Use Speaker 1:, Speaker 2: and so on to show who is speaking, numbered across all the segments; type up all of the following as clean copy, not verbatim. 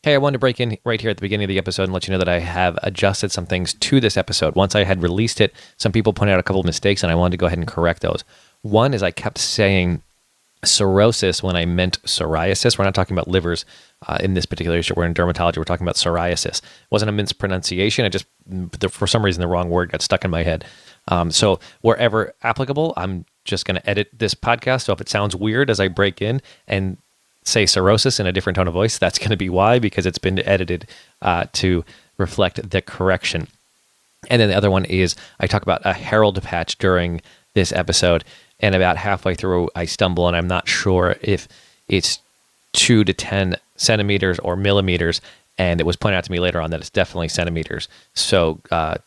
Speaker 1: Hey, I wanted to break in right here at the beginning of the episode and let you know that I have adjusted some things to this episode. Once I had released it, some people pointed out a couple of mistakes, and I wanted to go ahead and correct those. One is I kept saying cirrhosis when I meant psoriasis. We're not talking about livers in this particular issue. We're in dermatology. We're talking about psoriasis. It wasn't a mispronunciation. For some reason, the wrong word got stuck in my head. So wherever applicable, I'm just going to edit this podcast. So if it sounds weird as I break in and say cirrhosis in a different tone of voice, that's going to be why, because it's been edited to reflect the correction. And then the other one is I talk about a herald patch during this episode, and about halfway through I stumble and I'm not sure if it's 2 to 10 centimeters or millimeters, and it was pointed out to me later on that it's definitely centimeters. So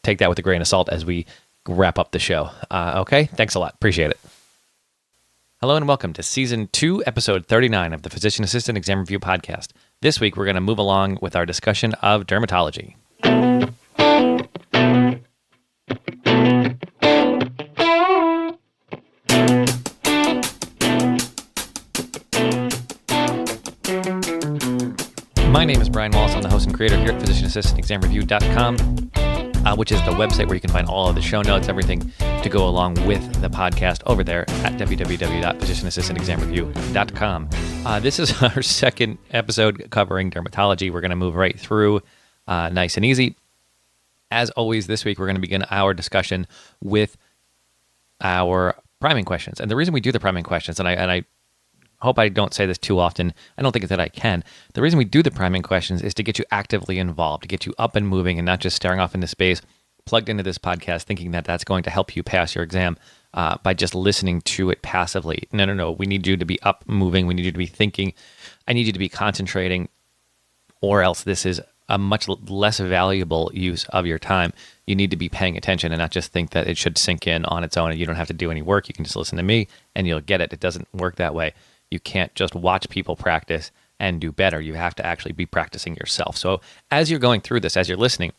Speaker 1: take that with a grain of salt as we wrap up the show. Okay, thanks a lot. Appreciate it. Hello and welcome to Season 2, Episode 39 of the Physician Assistant Exam Review Podcast. This week, we're going to move along with our discussion of dermatology. My name is Brian Wallace. I'm the host and creator here at physicianassistantexamreview.com. Which is the website where you can find all of the show notes, everything to go along with the podcast over there at www.physicianassistantexamreview.com. This is our second episode covering dermatology. We're going to move right through nice and easy. As always, this week we're going to begin our discussion with our priming questions. And the reason we do the priming questions, and I hope I don't say this too often, I don't think that I can. The reason we do the priming questions is to get you actively involved, to get you up and moving and not just staring off into space, plugged into this podcast, thinking that that's going to help you pass your exam by just listening to it passively. No. We need you to be up moving. We need you to be thinking. I need you to be concentrating, or else this is a much less valuable use of your time. You need to be paying attention and not just think that it should sink in on its own and you don't have to do any work. You can just listen to me and you'll get it. It doesn't work that way. You can't just watch people practice and do better. You have to actually be practicing yourself. So as you're going through this, as you're listening,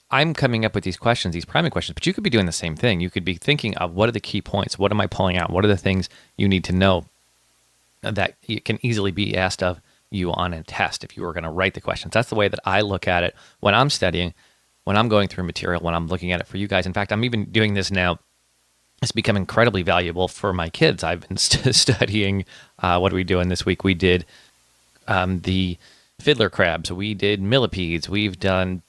Speaker 1: I'm coming up with these questions, these priming questions, but you could be doing the same thing. You could be thinking of what are the key points? What am I pulling out? What are the things you need to know that it can easily be asked of you on a test if you were going to write the questions? That's the way that I look at it when I'm studying, when I'm going through material, when I'm looking at it for you guys. In fact, I'm even doing this now. It's become incredibly valuable for my kids. I've been studying, what are we doing this week? We did the fiddler crabs. We did millipedes. We've done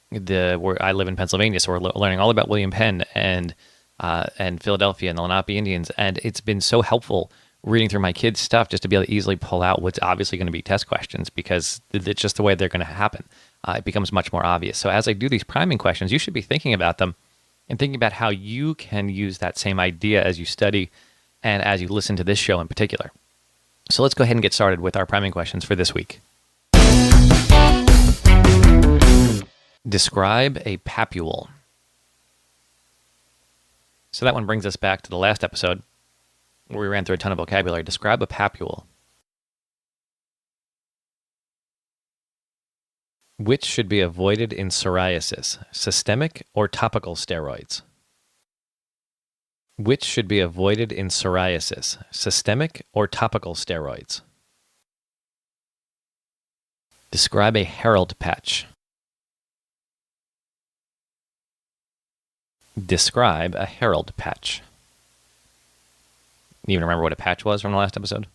Speaker 1: where I live in Pennsylvania, so we're learning all about William Penn and Philadelphia and the Lenape Indians. And it's been so helpful reading through my kids' stuff just to be able to easily pull out what's obviously going to be test questions, because it's just the way they're going to happen. It becomes much more obvious. So as I do these priming questions, you should be thinking about them and thinking about how you can use that same idea as you study and as you listen to this show in particular. So let's go ahead and get started with our priming questions for this week. Describe a papule. So that one brings us back to the last episode where we ran through a ton of vocabulary. Describe a papule. Which should be avoided in psoriasis, systemic or topical steroids? Which should be avoided in psoriasis, systemic or topical steroids? Describe a herald patch. Describe a herald patch. You even remember what a patch was from the last episode?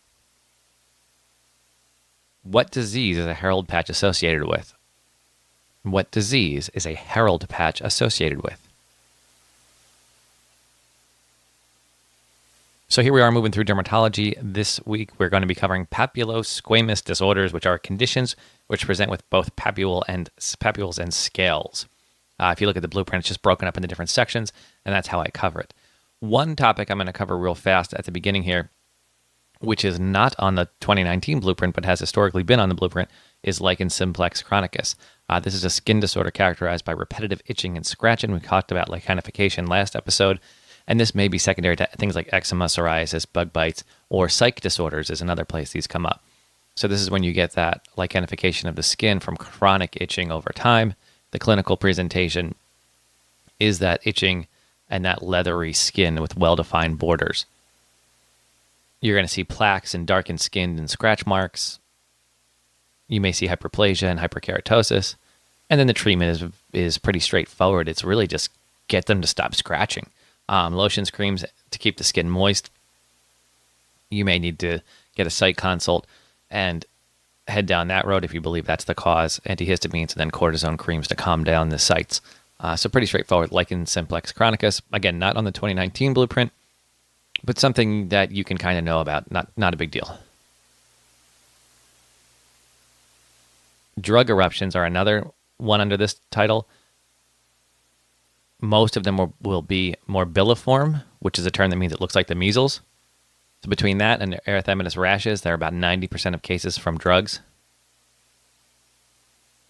Speaker 1: What disease is a herald patch associated with? What disease is a herald patch associated with? So here we are moving through dermatology. This week we're going to be covering papulosquamous disorders, which are conditions which present with both papules and scales. If you look at the blueprint, it's just broken up into different sections, and that's how I cover it. One topic I'm going to cover real fast at the beginning here, which is not on the 2019 blueprint, but has historically been on the blueprint, is lichen simplex chronicus. This is a skin disorder characterized by repetitive itching and scratching. We talked about lichenification last episode, and this may be secondary to things like eczema, psoriasis, bug bites, or psych disorders is another place these come up. So this is when you get that lichenification of the skin from chronic itching over time. The clinical presentation is that itching and that leathery skin with well-defined borders. You're going to see plaques and darkened skin and scratch marks. You may see hyperplasia and hyperkeratosis. And then the treatment is pretty straightforward. It's really just get them to stop scratching. Lotions, creams to keep the skin moist. You may need to get a site consult and head down that road if you believe that's the cause. Antihistamines and then cortisone creams to calm down the sites. So pretty straightforward. Lichen simplex chronicus. Again, not on the 2019 blueprint, but something that you can kind of know about. Not a big deal. Drug eruptions are another one under this title. Most of them will be morbilliform, which is a term that means it looks like the measles. So between that and erythematous rashes, there are about 90% of cases from drugs.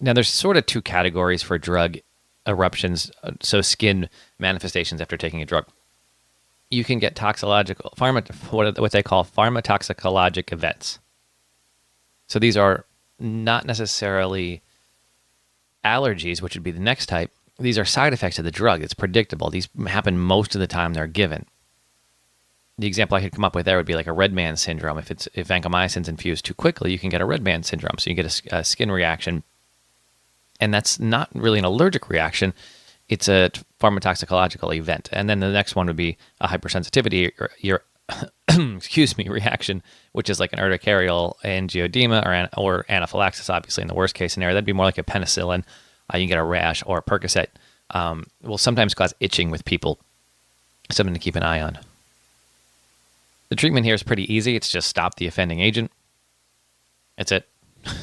Speaker 1: Now, there's sort of two categories for drug eruptions, so skin manifestations after taking a drug. You can get what they call pharmatoxicologic events. So these are not necessarily allergies, which would be the next type. These are side effects of the drug. It's predictable. These happen most of the time they're given. The example I could come up with there would be like a red man syndrome. If vancomycin's infused too quickly, you can get a red man syndrome. So you get a skin reaction. And that's not really an allergic reaction. It's a pharmatoxicological event. And then the next one would be a hypersensitivity reaction, which is like an urticarial angioedema or anaphylaxis, obviously, in the worst case scenario. That'd be more like a penicillin. You can get a rash, or a Percocet will sometimes cause itching with people. Something to keep an eye on. The treatment here is pretty easy. It's just stop the offending agent. That's it.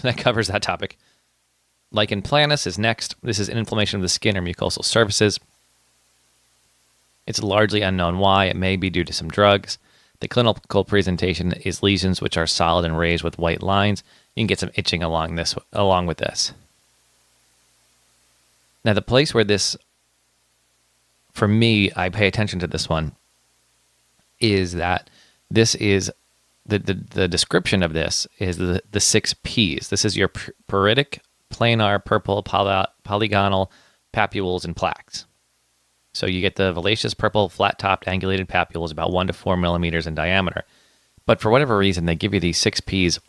Speaker 1: That covers that topic. Lichen planus is next. This is inflammation of the skin or mucosal surfaces. It's largely unknown why. It may be due to some drugs. The clinical presentation is lesions which are solid and raised with white lines. You can get some itching along with this. Now, the place where this, for me, I pay attention to this one, is that this is, the description of this is the 6 Ps. This is your pruritic, planar, purple, polygonal, papules, and plaques. So you get the villaceous purple, flat-topped, angulated papules about 1 to 4 millimeters in diameter. But for whatever reason, they give you these 6 Ps,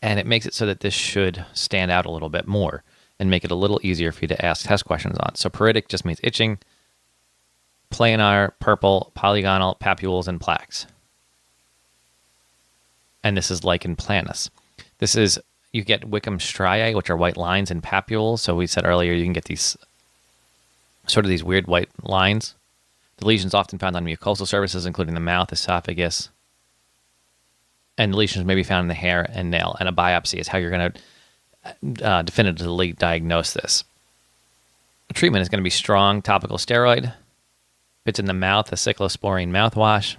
Speaker 1: and it makes it so that this should stand out a little bit more and make it a little easier for you to ask test questions on. So pruritic just means itching, planar, purple, polygonal, papules, and plaques. And this is lichen planus. This is, you get Wickham striae, which are white lines and papules. So we said earlier you can get these these weird white lines. The lesions often found on mucosal surfaces, including the mouth, esophagus, and the lesions may be found in the hair and nail. And a biopsy is how you're going to definitively diagnose this. The treatment is going to be strong topical steroid. If it's in the mouth, a cyclosporine mouthwash.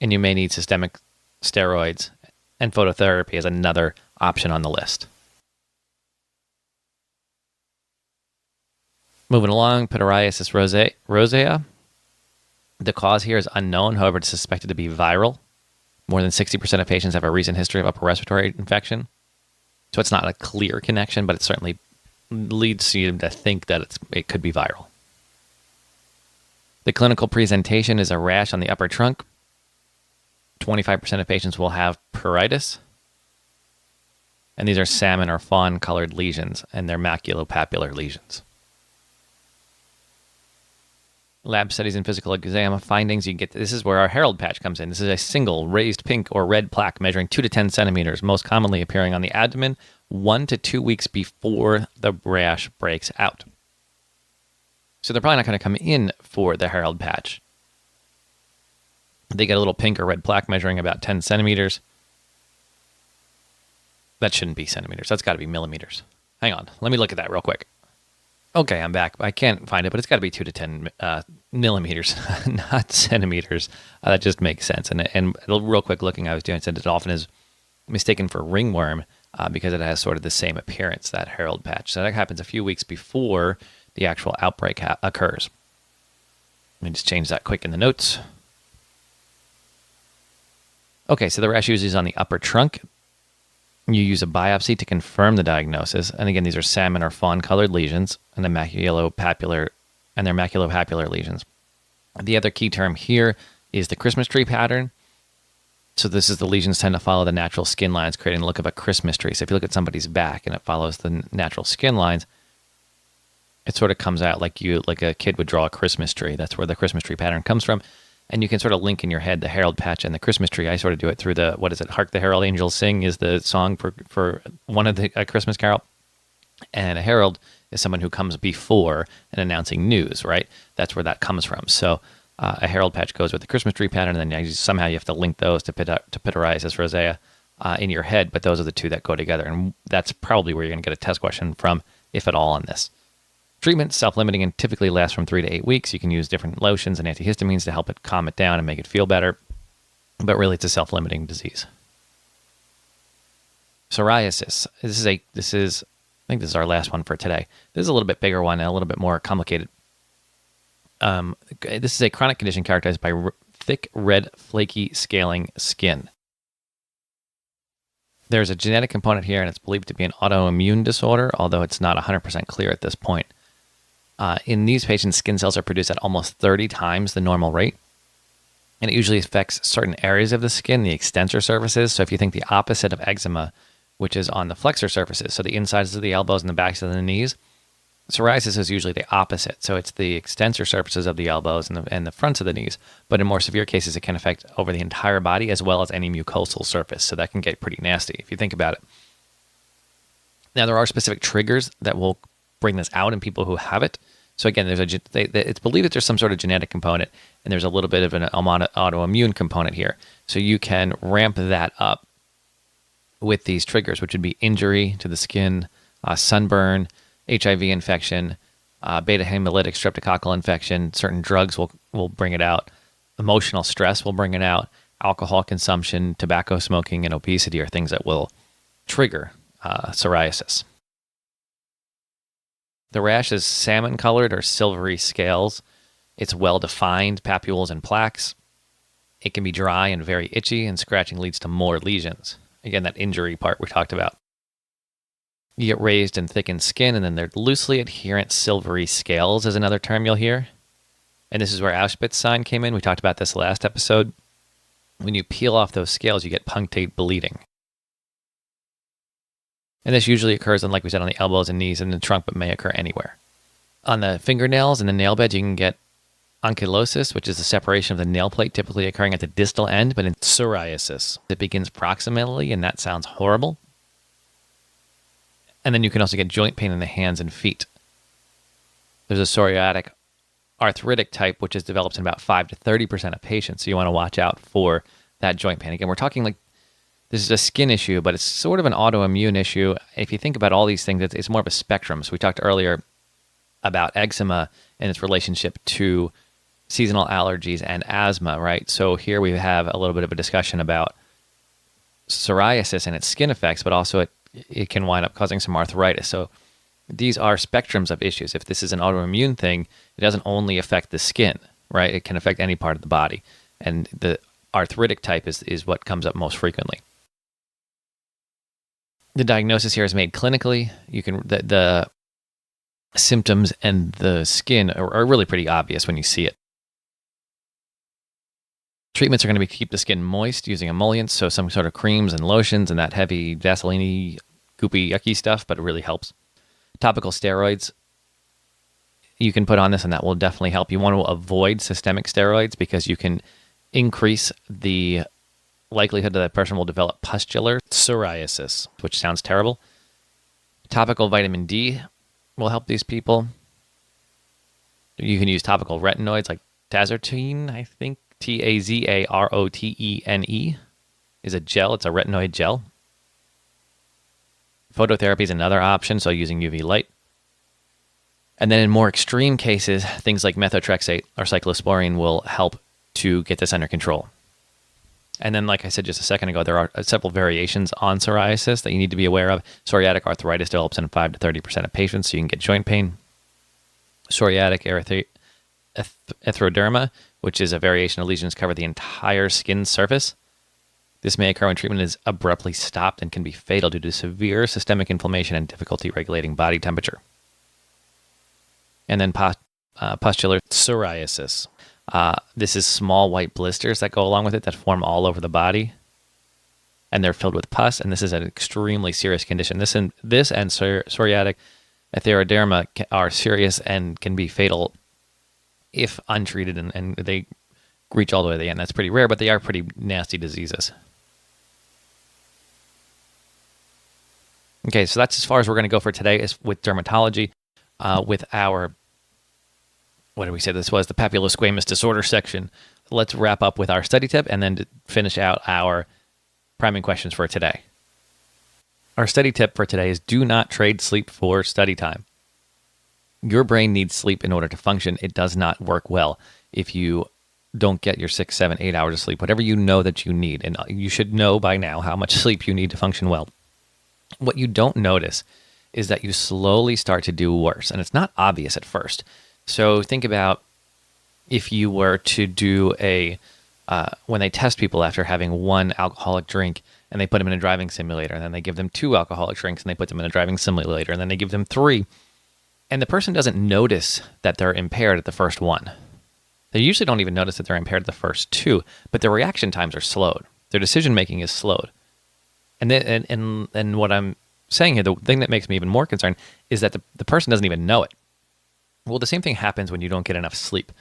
Speaker 1: And you may need systemic steroids, and phototherapy is another option on the list. Moving along, pityriasis rosea. The cause here is unknown, however, it's suspected to be viral. More than 60% of patients have a recent history of upper respiratory infection. So it's not a clear connection, but it certainly leads you to think that it could be viral. The clinical presentation is a rash on the upper trunk. 25% of patients will have pruritus. And these are salmon or fawn-colored lesions, and they're maculopapular lesions. Lab studies and physical exam findings, this is where our Herald patch comes in. This is a single raised pink or red plaque measuring 2 to 10 centimeters, most commonly appearing on the abdomen 1 to 2 weeks before the rash breaks out. So they're probably not going to come in for the Herald patch. They get a little pink or red plaque measuring about 10 centimeters. That shouldn't be centimeters. That's got to be millimeters. Hang on. Let me look at that real quick. Okay, I'm back. I can't find it, but it's got to be 2 to 10 millimeters, not centimeters. That just makes sense. And real quick looking I was doing said it often is mistaken for ringworm because it has sort of the same appearance, that Herald patch. So that happens a few weeks before the actual outbreak occurs. Let me just change that quick in the notes. Okay, so the rash usually is on the upper trunk. You use a biopsy to confirm the diagnosis. And again, these are salmon or fawn-colored lesions, and they're maculopapular lesions. The other key term here is the Christmas tree pattern. So this is the lesions tend to follow the natural skin lines, creating the look of a Christmas tree. So if you look at somebody's back and it follows the natural skin lines, it sort of comes out like a kid would draw a Christmas tree. That's where the Christmas tree pattern comes from. And you can sort of link in your head the herald patch and the Christmas tree. I sort of do it through the, what is it? Hark the Herald Angels Sing is the song for one of the Christmas Carol. And a herald is someone who comes before and announcing news, right? That's where that comes from. So a herald patch goes with the Christmas tree pattern, and then somehow you have to link those to pityriasis rosea in your head, but those are the two that go together. And that's probably where you're going to get a test question from, if at all, on this. Treatment, self-limiting, and typically lasts from 3 to 8 weeks. You can use different lotions and antihistamines to help it calm it down and make it feel better, but really it's a self-limiting disease. Psoriasis. I think this is our last one for today. This is a little bit bigger one and a little bit more complicated. This is a chronic condition characterized by thick, red, flaky, scaling skin. There's a genetic component here, and it's believed to be an autoimmune disorder, although it's not 100% clear at this point. In these patients, skin cells are produced at almost 30 times the normal rate, and it usually affects certain areas of the skin, the extensor surfaces. So if you think the opposite of eczema, which is on the flexor surfaces, so the insides of the elbows and the backs of the knees, psoriasis is usually the opposite. So it's the extensor surfaces of the elbows and the fronts of the knees. But in more severe cases, it can affect over the entire body as well as any mucosal surface. So that can get pretty nasty if you think about it. Now, there are specific triggers that will bring this out in people who have it. So again, it's believed that there's some sort of genetic component, and there's a little bit of an autoimmune component here. So you can ramp that up with these triggers, which would be injury to the skin, sunburn, HIV infection, beta hemolytic streptococcal infection. Certain drugs will bring it out. Emotional stress will bring it out. Alcohol consumption, tobacco smoking, and obesity are things that will trigger psoriasis. The rash is salmon-colored or silvery scales. It's well-defined papules and plaques. It can be dry and very itchy, and scratching leads to more lesions. Again, that injury part we talked about. You get raised and thickened skin, and then they're loosely adherent silvery scales is another term you'll hear. And this is where Auschwitz sign came in. We talked about this last episode. When you peel off those scales, you get punctate bleeding. And this usually occurs, like we said, on the elbows and knees and the trunk, but may occur anywhere. On the fingernails and the nail bed, you can get ankylosis, which is the separation of the nail plate, typically occurring at the distal end, but in psoriasis, it begins proximally, and that sounds horrible. And then you can also get joint pain in the hands and feet. There's a psoriatic arthritic type, which is developed in about 5 to 30% of patients, so you want to watch out for that joint pain. Again, we're talking like this is a skin issue, but it's sort of an autoimmune issue. If you think about all these things, it's more of a spectrum. So we talked earlier about eczema and its relationship to seasonal allergies and asthma, right? So here we have a little bit of a discussion about psoriasis and its skin effects, but also it can wind up causing some arthritis. So these are spectrums of issues. If this is an autoimmune thing, it doesn't only affect the skin, right? It can affect any part of the body. And the arthritic type is what comes up most frequently. The diagnosis here is made clinically. The symptoms and the skin are really pretty obvious when you see it. Treatments are going to be to keep the skin moist using emollients, so some sort of creams and lotions and that heavy Vaseline-y, goopy, yucky stuff, but it really helps. Topical steroids you can put on this, and that will definitely help. You want to avoid systemic steroids because you can increase the likelihood that a person will develop pustular psoriasis, which sounds terrible. Topical vitamin D will help these people. You can use topical retinoids like Tazarotene, I think. Tazarotene is a gel. It's a retinoid gel. Phototherapy is another option, so using UV light. And then in more extreme cases, things like methotrexate or cyclosporine will help to get this under control. And then, like I said just a second ago, there are several variations on psoriasis that you need to be aware of. Psoriatic arthritis develops in 5 to 30% of patients, so you can get joint pain. Psoriatic erythroderma, which is a variation of lesions cover the entire skin surface. This may occur when treatment is abruptly stopped and can be fatal due to severe systemic inflammation and difficulty regulating body temperature. And then pustular psoriasis. This is small white blisters that go along with it that form all over the body. and they're filled with pus, and this is an extremely serious condition. This and psoriatic erythroderma are serious and can be fatal if untreated, and they reach all the way to the end. That's pretty rare, but they are pretty nasty diseases. Okay, so that's as far as we're going to go for today is with dermatology, with our, what did we say this was, the papulosquamous disorder section. Let's wrap up with our study tip and then to finish out our priming questions for today. Our study tip for today is do not trade sleep for study time. Your brain needs sleep in order to function. It does not work well if you don't get your 6, 7, 8 hours of sleep, whatever you know that you need. And you should know by now how much sleep you need to function well. What you don't notice is that you slowly start to do worse, and it's not obvious at first. So think about if you were to do when they test people after having one alcoholic drink and they put them in a driving simulator, and then they give them 2 alcoholic drinks and they put them in a driving simulator, and then they give them 3, and the person doesn't notice that they're impaired at the first one. They usually don't even notice that they're impaired at the first 2, but their reaction times are slowed. Their decision-making is slowed. And what I'm saying here, the thing that makes me even more concerned is that the person doesn't even know it. Well, the same thing happens when you don't get enough sleep.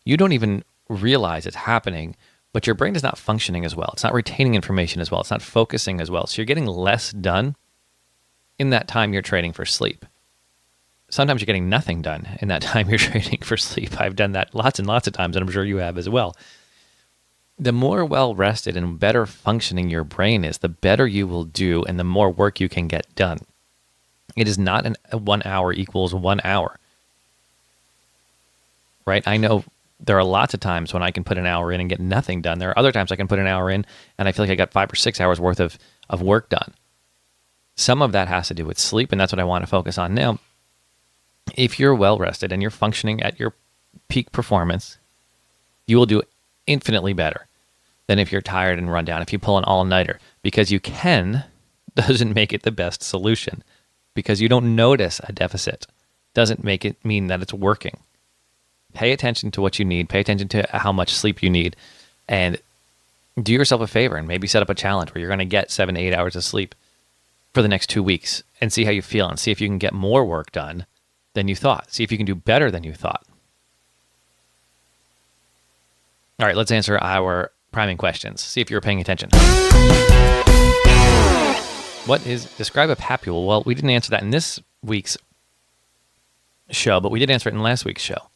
Speaker 1: You don't even realize it's happening, but your brain is not functioning as well. It's not retaining information as well. It's not focusing as well. So you're getting less done in that time you're trading for sleep. Sometimes you're getting nothing done in that time you're trading for sleep. I've done that lots and lots of times, and I'm sure you have as well. The more well-rested and better functioning your brain is, the better you will do and the more work you can get done. It is not 1 hour equals 1 hour. Right? I know there are lots of times when I can put an hour in and get nothing done. There are other times I can put an hour in and I feel like I got 5 or 6 hours worth of work done. Some of that has to do with sleep, and that's what I want to focus on now. If you're well-rested and you're functioning at your peak performance, you will do infinitely better than if you're tired and run down, if you pull an all-nighter. Because you can doesn't make it the best solution. Because you don't notice a deficit doesn't make it mean that it's working. Pay attention to what you need. Pay attention to how much sleep you need. And do yourself a favor and maybe set up a challenge where you're going to get 7 to 8 hours of sleep for the next 2 weeks and see how you feel and see if you can get more work done than you thought. See if you can do better than you thought. All right, let's answer our priming questions. See if you're paying attention. Describe a papule? Well, we didn't answer that in this week's show, but we did answer it in last week's show.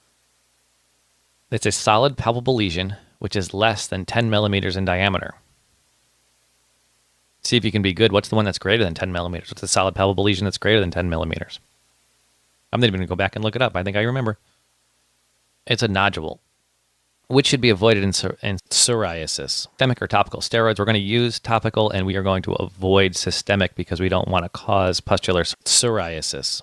Speaker 1: It's a solid palpable lesion, which is less than 10 millimeters in diameter. See if you can be good. What's the one that's greater than 10 millimeters? What's a solid palpable lesion that's greater than 10 millimeters? I'm not even going to go back and look it up. I think I remember. It's a nodule, which should be avoided in psoriasis. Systemic or topical steroids. We're going to use topical, and we are going to avoid systemic because we don't want to cause pustular psoriasis.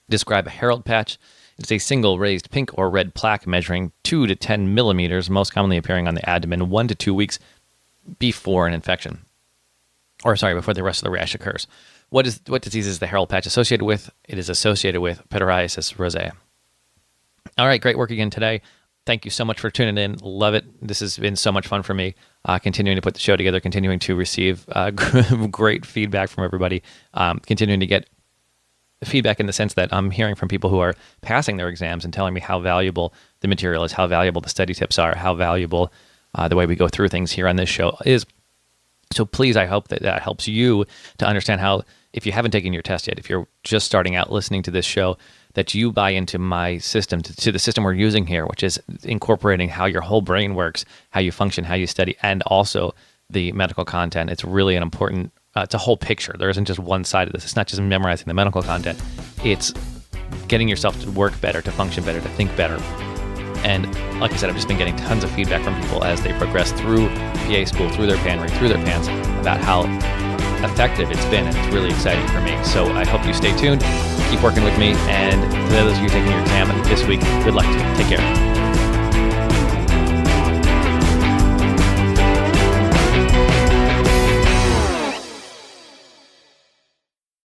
Speaker 1: Describe a Herald patch. It's a single raised pink or red plaque measuring 2 to 10 millimeters, most commonly appearing on the abdomen 1 to 2 weeks before an infection. Before the rest of the rash occurs. What disease is the Herald patch associated with? It is associated with pityriasis rosea. All right, great work again today. Thank you so much for tuning in. Love it. This has been so much fun for me, continuing to put the show together, continuing to receive great feedback from everybody, continuing to get feedback in the sense that I'm hearing from people who are passing their exams and telling me how valuable the material is, how valuable the study tips are, how valuable the way we go through things here on this show is. So please, I hope that helps you to understand how, if you haven't taken your test yet, if you're just starting out listening to this show, that you buy into my system, to the system we're using here, which is incorporating how your whole brain works, how you function, how you study, and also the medical content. It's really an important, it's a whole picture. There isn't just one side of this. It's not just memorizing the medical content. It's getting yourself to work better, to function better, to think better. And like I said, I've just been getting tons of feedback from people as they progress through PA school, through their PAN ring, through their PANCE, about how effective it's been, and it's really exciting for me. So I hope you stay tuned, keep working with me, and for those of you taking your exam this week, good luck to you. Take care.